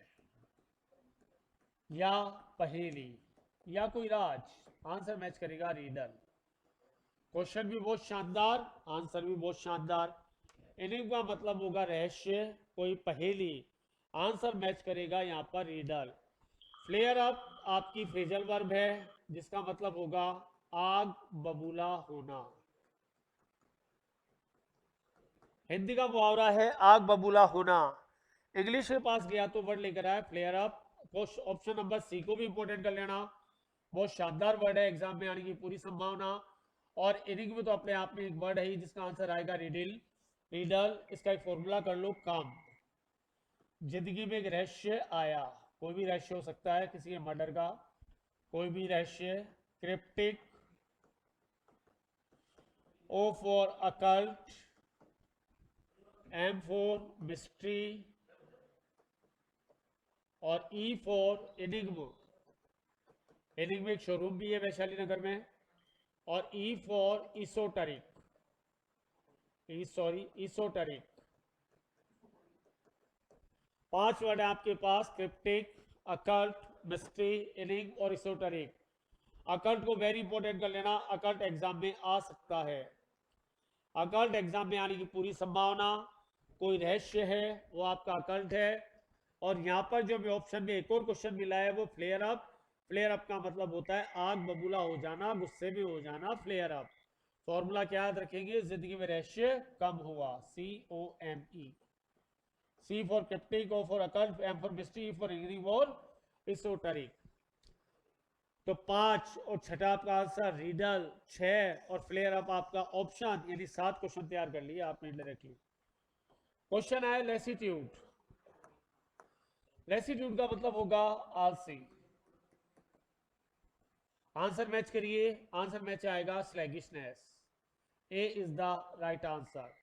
या पहेली या कोई राज। आंसर मैच करेगा रीडल। क्वेश्चन भी बहुत शानदार, आंसर भी बहुत शानदार। एनिग्मा मतलब होगा रहस्य, कोई पहेली। आंसर मैच करेगा यहाँ पर रीडल। फ्लेयर अप आपकी फ्रेजल वर्ब है, जिसका मतलब होगा आग बबूला होना। हिंदी का मुहावरा है आग बबूला होना। इंग्लिश के पास गया तो वर्ड लेकर आया flare up. Option number C को भी इंपोर्टेंट कर लेना, बहुत शानदार वर्ड है, एग्जाम में आने की पूरी संभावना। और इनिंग में तो अपने आप में एक वर्ड है जिसका आंसर आएगा रिडिल, रीडल। इसका एक फॉर्मूला कर लो, काम। जिंदगी में एक रहस्य आया, कोई भी रहस्य हो सकता है, किसी के मर्डर का कोई भी रहस्य। Cryptic, O for occult, M for mystery और ई फॉर एनिग्मा। एनिग्मा एक शोरूम भी है वैशाली नगर में। और ई फॉर इसोटरिक, इसोटरिक। 5 वर्ड है आपके पास, क्रिप्टिक, अकल्ट, मिस्ट्री, एनिग्मा और इसोटरिक। अकल्ट को वेरी इंपॉर्टेंट कर लेना, अकल्ट एग्जाम में आ सकता है, अकल्ट एग्जाम में आने की पूरी संभावना। कोई रहस्य है वो आपका अकल्ट है। और यहां पर जो भी ऑप्शन में एक और क्वेश्चन मिला है वो फ्लेयर अप। फ्लेयर अप का मतलब होता है आग बबूला हो जाना, गुस्से में हो जाना, फ्लेयर अप। फॉर्मूला क्या याद रखेंगे, जिंदगी में रहस्य कम हुआ, COME। C for cryptic, O for occult, M for mystery, for enigma और एसोटेरिक। तो 5 और छठा आपका आंसर रीडल, 6 और फ्लेयर अप आपका ऑप्शन, यानी 7 क्वेश्चन तैयार कर लिए आपने डायरेक्टली। क्वेश्चन आया लेसीट्यूड। लेसीट्यूड का मतलब होगा आलसी। आंसर मैच करिए, आंसर मैच आएगा sluggishness. A is the right answer.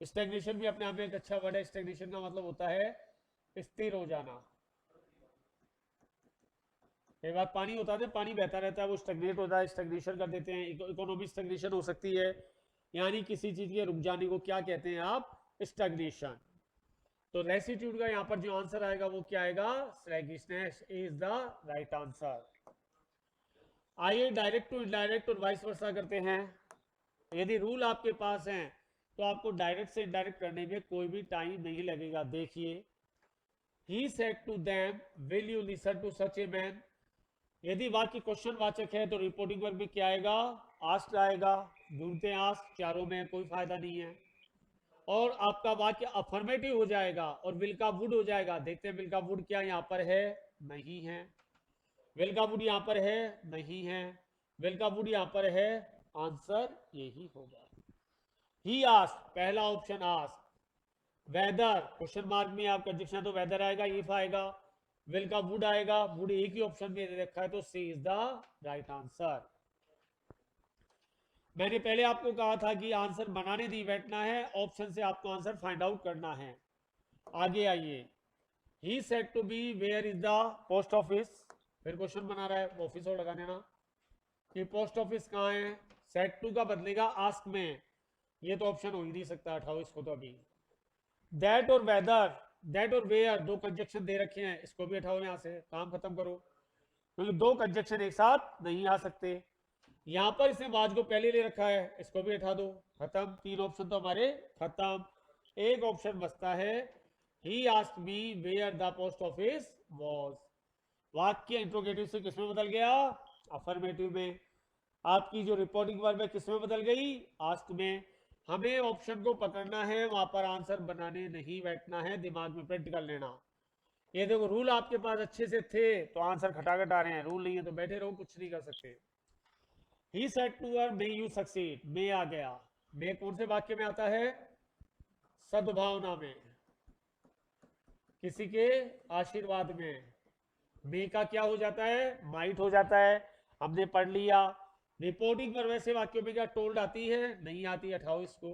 Stagnation भी अपने आप में एक अच्छा वर्ड है। स्टैग्नेशन का मतलब होता है स्थिर हो जाना। कई बार पानी होता है, पानी बहता रहता है, वो स्टैग्नेट होता है, स्टैग्नेशन कर देते हैं। इकोनॉमिक स्टैग्नेशन हो सकती है, यानी किसी चीज के रुक जाने को क्या कहते हैं आप, स्टैग्नेशन। तो लेसीट्यूड का यहाँ पर जो आंसर आएगा वो क्या आएगा, स्लैगिशनेस इज द राइट आंसर। आइए डायरेक्ट टू इनडायरेक्ट और वाइस वर्सा करते हैं। यदि रूल आपके पास हैं तो आपको डायरेक्ट से इनडायरेक्ट करने में कोई भी टाइम नहीं लगेगा। देखिए, he said to them, will you listen to such a man। यदि वाक्य क्वेश्चन वाचक है तो रिपोर्टिंग वर्ग में क्या आएगा, आस्क्ड आएगा। ढूंढते हैं आस्क्ड, चारों में कोई फायदा नहीं है। और आपका वाक्य अफर्मेटिव हो जाएगा और विल का वुड हो जाएगा। देखते हैं विल का वुड क्या यहाँ पर है, नहीं है। विल का वुड यहाँ पर है, नहीं है। विल का वुड यहाँ पर है, आंसर यही होगा। ही आस्क्ड, पहला option asked. Whether, question mark में आपका डिक्शनरी तो वेदर आएगा, इफ आएगा। विल का वुड आएगा, वुड एक ही ऑप्शन में रखा है तो सी इज द राइट आंसर। मैंने पहले आपको कहा था कि आंसर बनाने नहीं बैठना है, ऑप्शन से आपको आंसर फाइंड आउट करना है। आगे आइए, he said to be where is the post office. फिर क्वेश्चन बना रहा है, ऑफिस और लगा देना कि पोस्ट ऑफिस कहाँ है, सेट टू का बदलेगा आस्क में, ये तो ऑप्शन हो ही नहीं सकता, उठाओ इसको तो अभी। दैट और वेदर, दैट और वेयर दो कंजक्शन दे रखे हैं, इसको भी हटाओ यहां से, काम खत्म करो, क्योंकि दो कंजक्शन एक साथ नहीं आ सकते। यहां पर इसने वाज को पहले ले रखा है, इसको भी हटा दो, खत्म, तीन ऑप्शन तो हमारे खत्म। एक ऑप्शन बचता है, he asked me where the post office was. वाक्य इंट्रोगेटिव से किसमें बदल गया, अफर्मेटिव में। आपकी जो रिपोर्टिंग वर्ब है किसमें बदल गई, आस्क में। हमें ऑप्शन को पकड़ना है, वहां पर आंसर बनाने नहीं बैठना है, दिमाग में प्रिंट कर लेना। ये देखो रूल आपके पास अच्छे से थे तो आंसर खटाखट आ रहे हैं, रूल नहीं है तो बैठे रहो, कुछ नहीं कर सकते। He said to her, may you succeed, may आ गया। मे कौन से वाक्य में आता है, सद्भावना में, किसी के आशीर्वाद में। मे का क्या हो जाता है, माइट हो जाता है, हमने पढ़ लिया। रिपोर्टिंग पर वैसे वाक्यों में क्या टोल्ड आती है, नहीं आती, हटाओ इसको।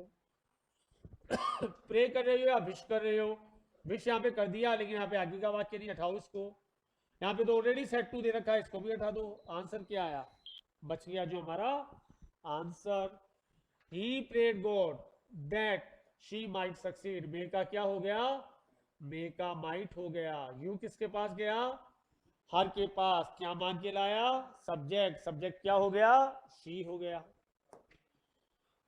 प्रे कर रहे हो या विश कर रहे हो, विश यहाँ पे कर दिया, लेकिन यहाँ पे आगे का वाक्य नहीं, हटाओ इसको। यहाँ पे तो ऑलरेडी सेट टू दे रखा है, इसको भी हटा दो। आंसर क्या आया, बच गया जो हमारा answer, he prayed God that she might succeed. May का क्या हो गया, मे का माइट हो गया। यू किसके पास गया, हर के पास, क्या मान के लाया, सब्जेक्ट, सब्जेक्ट क्या हो गया, शी हो गया।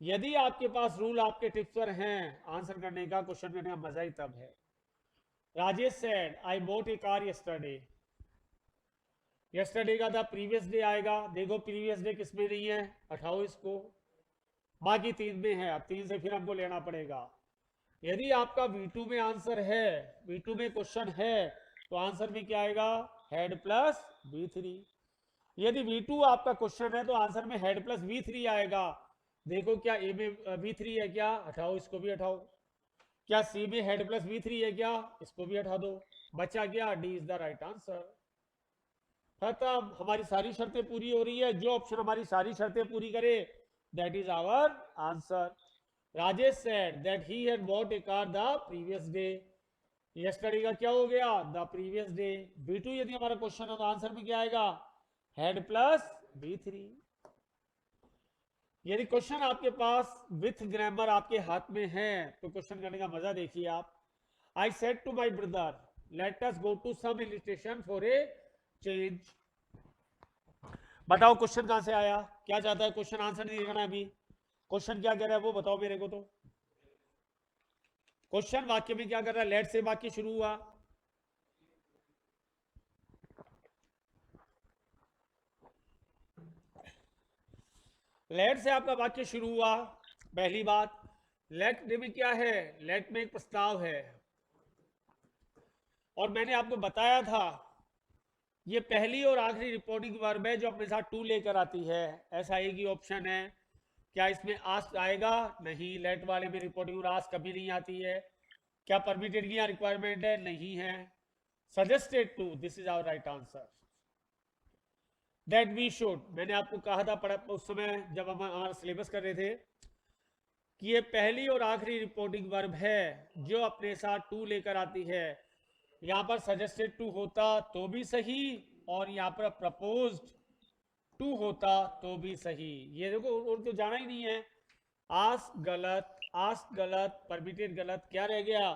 यदि आपके पास रूल आपके टिप्स पर हैं, आंसर करने का, क्वेश्चन करने का मजा ही तब है। Rajesh said I bought a car yesterday, yesterday का था प्रीवियस डे आएगा, देखो प्रीवियस डे किसमें नहीं है, हटाओ इसको, बाकी तीन में है, अब तीन से फिर हमको लेना पड़ेगा। यदि आपका V2 में आंसर है, V2 में क्वेश्चन है, तो आंसर में क्या आएगा, हेड प्लस V3। यदि V2 आपका क्वेश्चन है तो आंसर में हेड प्लस V3 आएगा। देखो क्या ए में V3 है क्या, हटाओ इसको भी हटाओ। क्या सी में हेड प्लस V3 है क्या, इसको भी हटा दो। बचा गया D is the right answer. खत्म, हमारी सारी शर्तें पूरी हो रही है, जो ऑप्शन हमारी सारी शर्तें पूरी करे that is our answer. Rajesh said that he had bought a car the previous day, yesterday का क्या हो गया, द प्रीवियस डे। B2 यदि हमारा क्वेश्चन है तो आंसर में क्या आएगा, हेड प्लस V3। यदि क्वेश्चन आपके पास विथ ग्रामर आपके हाथ में है तो क्वेश्चन करने का मजा देखिए आप। I said to my brother let us go to some hill station for a change. बताओ क्वेश्चन कहां से आया, क्या चाहता है क्वेश्चन, आंसर नहीं देखना अभी, क्वेश्चन क्या कह रहा है वो बताओ मेरे को। तो क्वेश्चन वाक्य में क्या कर रहा है, लेट से वाक्य शुरू हुआ, लेट से आपका वाक्य शुरू हुआ, पहली बात। लेट में क्या है, लेट में एक प्रस्ताव है, और मैंने आपको बताया था ये पहली और आखिरी रिपोर्टिंग वर्ब है जो अपने साथ टू लेकर आती है। ऐसा एक ही ऑप्शन है, क्या इसमें आस्क आएगा, नहीं, लेट वाले में रिपोर्टिंग और आस्क कभी नहीं आती है। क्या परमिटेड की रिक्वायरमेंट है, नहीं है। Suggested to, this is our right answer. That we should, मैंने आपको कहा था पढ़ा उस समय जब हम हमारा सिलेबस कर रहे थे कि ये पहली और आखिरी रिपोर्टिंग वर्ब है जो अपने साथ टू लेकर आती है। यहां पर सजेस्टेड टू होता तो भी सही, और यहां पर प्रपोज्ड टू होता तो भी सही। ये देखो और तो जाना ही नहीं है, आस्क गलत, आस्क गलत, परमिटेड गलत, क्या रह गया,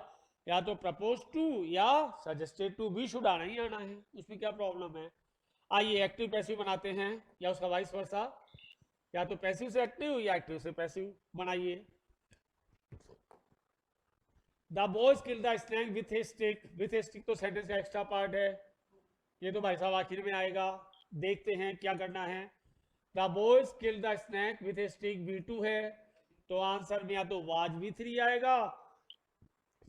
या तो प्रपोज टू या सजेस्टेड टू, भी शुड आना ही आना है, उसमें क्या प्रॉब्लम है। आइए एक्टिव पैसिव बनाते हैं, या उसका वाइस वर्सा, या तो पैसिव से एक्टिव या एक्टिव से पैसिव बनाइए। The boys kill the snake with A stick, with A stick तो सेंटेंस का एक्स्ट्रा पार्ट है, ये तो भाई साहब आखिर में आएगा, देखते हैं क्या करना है। The boys kill the snake with A stick V2 है, तो आंसर में या तो वाज V3 आएगा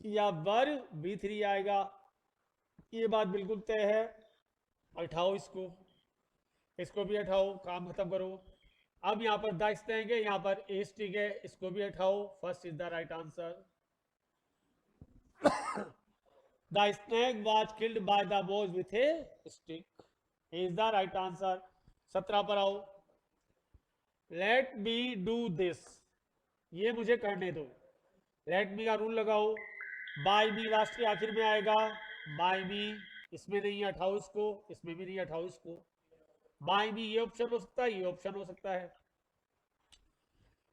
या वर V3 आएगा, ये बात बिल्कुल तय है। हटाओ इसको, इसको भी हटाओ, काम खत्म करो। अब यहाँ पर द स्नैक है, यहाँ पर ए स्टिक है, इसको भी हटाओ, first is the right answer. The snake was killed by the boys with a stick is the right answer। 17 पर आओ। Let me do this, ये मुझे करने दो। Let me का रूल लगाओ, by me लास्ट के आखिर में आएगा, by me इसमें नहीं, हटाओ इसको, इसमें भी नहीं, हटाओ इसको। by me ये ऑप्शन हो सकता है, ये ऑप्शन हो सकता है।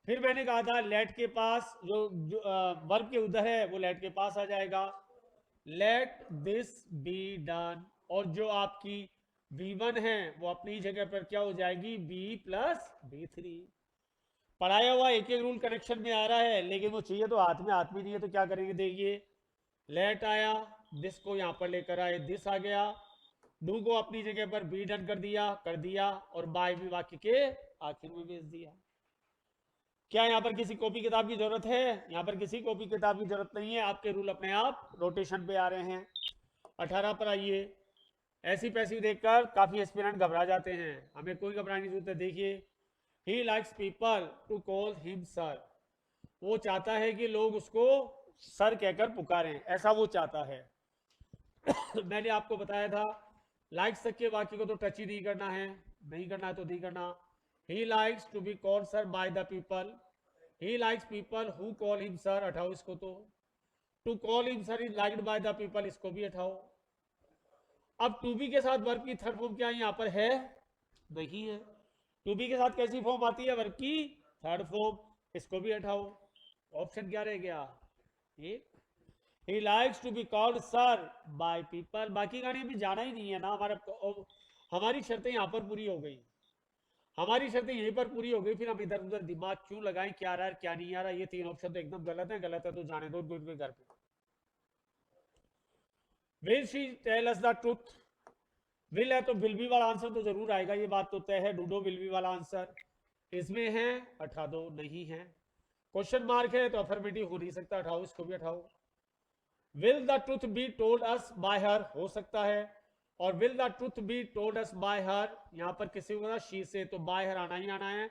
फिर मैंने कहा था लेट के पास जो वर्ब के उधर है वो लेट के पास आ जाएगा, लेट दिस बी डन, और जो आपकी V1 है वो अपनी जगह पर क्या हो जाएगी, B प्लस B3। पढ़ाया हुआ एक एक रूल कनेक्शन में आ रहा है, लेकिन वो चाहिए तो हाथ में नहीं है, तो क्या करेंगे, देखिए लेट आया, दिस को यहां पर लेकर आए, दिस आ गया, डू को अपनी जगह पर बी डन कर दिया, और बाय भी वाक्य के आखिर में भेज दिया। क्या यहाँ पर किसी कॉपी किताब की जरूरत है? यहाँ पर किसी कॉपी किताब की जरूरत नहीं है, आपके रूल अपने आप रोटेशन पे आ रहे हैं। 18 पर आइए। ऐसी पैसी देखकर काफी एस्पिरेंट घबरा जाते हैं, हमें कोई घबराने की जरूरत है। देखिए, he likes people to call him sir, वो चाहता है कि लोग उसको सर कहकर पुकारें, ऐसा वो चाहता है। मैंने आपको बताया था लाइक्स तक के वाक्य को तो टच ही नहीं करना है, नहीं करना है तो नहीं करना। He likes to be called sir by the people, he likes people who call him sir, हटाओ इसको, तो to call him sir is liked by the people, इसको भी हटाओ। अब टू बी के साथ वर्ब की थर्ड फॉर्म क्या यहाँ पर है, नहीं है। टू बी के साथ कैसी फॉर्म आती है, वर्ब की थर्ड फॉर्म, इसको भी हटाओ। ऑप्शन क्या रह गया, एक। He likes to be called sir by people, बाकी गाड़ी में जाना ही नहीं है ना, हमारी शर्तें यहाँ पर पूरी हो गई, हमारी शर्तें यहीं पर पूरी हो गई, फिर हम इधर उधर दिमाग क्यों लगाएं, क्या आ रहा है क्या नहीं आ रहा। ये तीन ऑप्शन तो एकदम गलत है, गलत है तो जाने दो इनके घर पे। Will she tell us the truth, will है तो विल बी वाला आंसर तो जरूर आएगा, ये बात तो तय है, डूडो विल बी वाला आंसर इसमें है, हटा दो, नहीं है। क्वेश्चन मार्क है तो अफर्मेटिव हो नहीं सकता, हटाओ, इसको भी हटाओ। Will the truth be told us by हर, हो सकता है, और will the truth be told us by हर, यहां पर किसी को शी से, तो बाय हर आना ही आना है।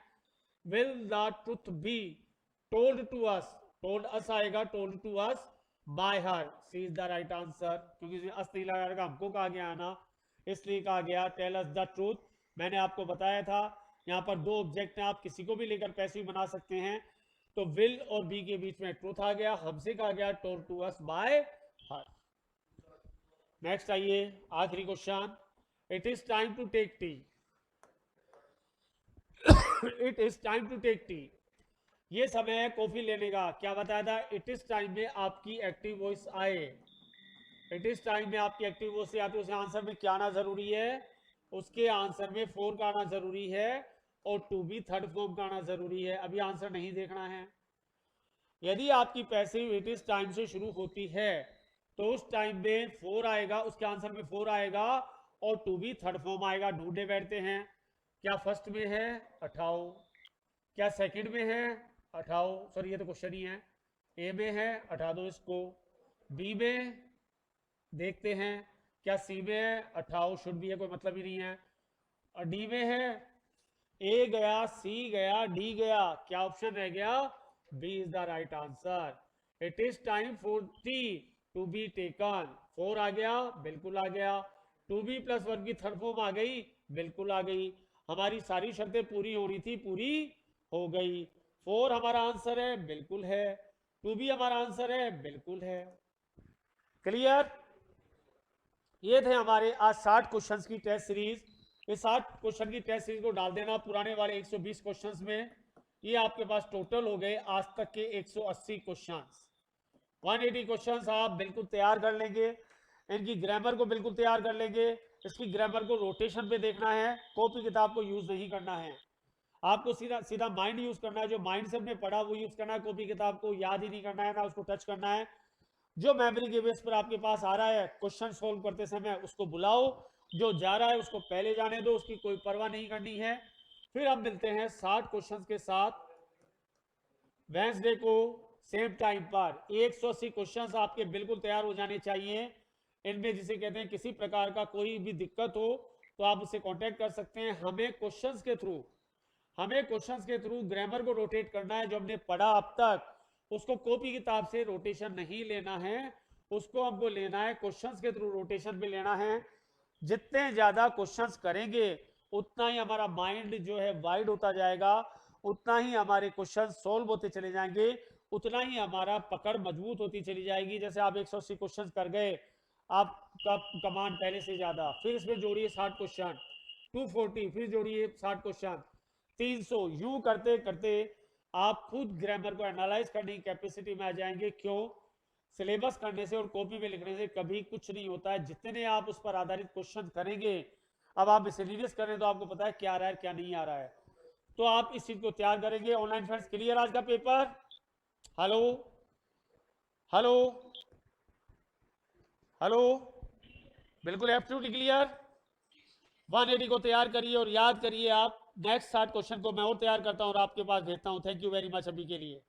Will the truth be told to us, told us आएगा, told to us by her, C is the right answer, क्योंकि इसमें अस नहीं लगाएगा, हमको कहा गया ना, इसलिए कहा गया टेल अस द ट्रूथ। मैंने आपको बताया था यहाँ पर दो ऑब्जेक्ट हैं, आप किसी को भी लेकर पैसिव बना सकते हैं, तो विल और बी के बीच में ट्रूथ आ गया, हमसे कहा गया told to us by her. Next आइए, आखिरी question, it is time to take tea, it is time to take tea, ये समय है कॉफी लेने का। क्या बताया था, इट इज टाइम में आपकी एक्टिव वॉइस आए, इट इज टाइम में आपकी एक्टिव वॉइस आती है, उसके आंसर में क्या आना जरूरी है, उसके आंसर में फोर का आना जरूरी है, और टू बी थर्ड फॉर्म का आना जरूरी है। अभी आंसर नहीं देखना है। यदि आपकी पैसिव इट इज टाइम से शुरू होती है तो उस टाइम में फोर आएगा, उसके आंसर में फोर आएगा, और टू बी थर्ड फॉर्म आएगा। ढूंढने बैठते हैं, क्या फर्स्ट में है, हटाओ, क्या सेकंड में है, हटाओ, सॉरी ये तो क्वेश्चन ही है, ए में है, हटा दो इसको, बी में देखते हैं, क्या सी में है, हटाओ, शुड भी है, कोई मतलब ही नहीं है, और डी में है, ए गया, सी गया, डी गया, क्या ऑप्शन रह गया, B is the right answer. It is time for tea to be taken, for आ गया, बिल्कुल आ गया, टू बी प्लस वन की थर्ड फॉर्म आ गई, बिल्कुल आ गई, हमारी सारी शर्तें पूरी हो रही थी, पूरी हो गई। फोर हमारा आंसर है, बिल्कुल है, टू बी हमारा आंसर है, बिल्कुल है। क्लियर? ये थे हमारे आज 60 क्वेश्चंस की टेस्ट सीरीज। इस 60 क्वेश्चन की टेस्ट सीरीज को डाल देना पुराने वाले 120 क्वेश्चंस में, ये आपके पास टोटल हो गए आज तक के 180 क्वेश्चंस। 180 क्वेश्चंस आप बिल्कुल तैयार कर लेंगे, इनकी ग्रामर को बिल्कुल तैयार कर लेंगे, इसकी ग्रामर को रोटेशन पे देखना है, कॉपी किताब को यूज नहीं करना है, आपको सीधा सीधा माइंड यूज करना है, जो माइंड से हमने पढ़ा वो यूज करना है, कॉपी किताब को याद ही नहीं करना है, ना उसको टच करना है। जो मेमोरी के बेस पर आपके पास आ रहा है क्वेश्चन सोल्व करते समय उसको बुलाओ, जो जा रहा है उसको पहले जाने दो, उसकी कोई परवाह नहीं करनी है। फिर हम मिलते हैं 60 क्वेश्चंस के साथ वेंसडे को सेम टाइम पर। 180 क्वेश्चंस आपके बिल्कुल तैयार हो जाने चाहिए, इनमें जिसे कहते हैं किसी प्रकार का कोई भी दिक्कत हो तो आप उससे कांटेक्ट कर सकते हैं। हमें क्वेश्चंस के थ्रू ग्रामर को रोटेट करना है, जो हमने पढ़ा अब तक उसको कॉपी किताब से रोटेशन नहीं लेना है, उसको हमको लेना है क्वेश्चंस के थ्रू रोटेशन पे लेना है। जितने ज्यादा क्वेश्चंस करेंगे उतना ही हमारा माइंड जो है वाइड होता जाएगा, उतना ही हमारे क्वेश्चन सोल्व होते चले जाएंगे, उतना ही हमारा पकड़ मजबूत होती चली जाएगी। जैसे आप 180 क्वेश्चन कर गए, आपका कमांड पहले से ज्यादा, फिर इसमें जोड़िए 60 क्वेश्चन, 240, फिर जोड़िए 60 क्वेश्चन, 300, यूं करते करते आप खुद ग्रामर को एनालाइज करने की कैपेसिटी में आ जाएंगे। क्यों? सिलेबस करने से और कॉपी में लिखने से कभी कुछ नहीं होता है। जितने आप उस पर आधारित क्वेश्चन करेंगे, अब आप मिसलेनियस करें तो आपको पता है क्या आ रहा है क्या नहीं आ रहा है, तो आप इस चीज को तैयार करेंगे। ऑनलाइन फ्रेंड्स, क्लियर आज का पेपर? हेलो हेलो हेलो, बिल्कुल एब्सोल्युटली क्लियर। 180 को तैयार करिए और याद करिए। आप नेक्स्ट 60 क्वेश्चन को मैं और तैयार करता हूं और आपके पास भेजता हूं। थैंक यू वेरी मच अभी के लिए।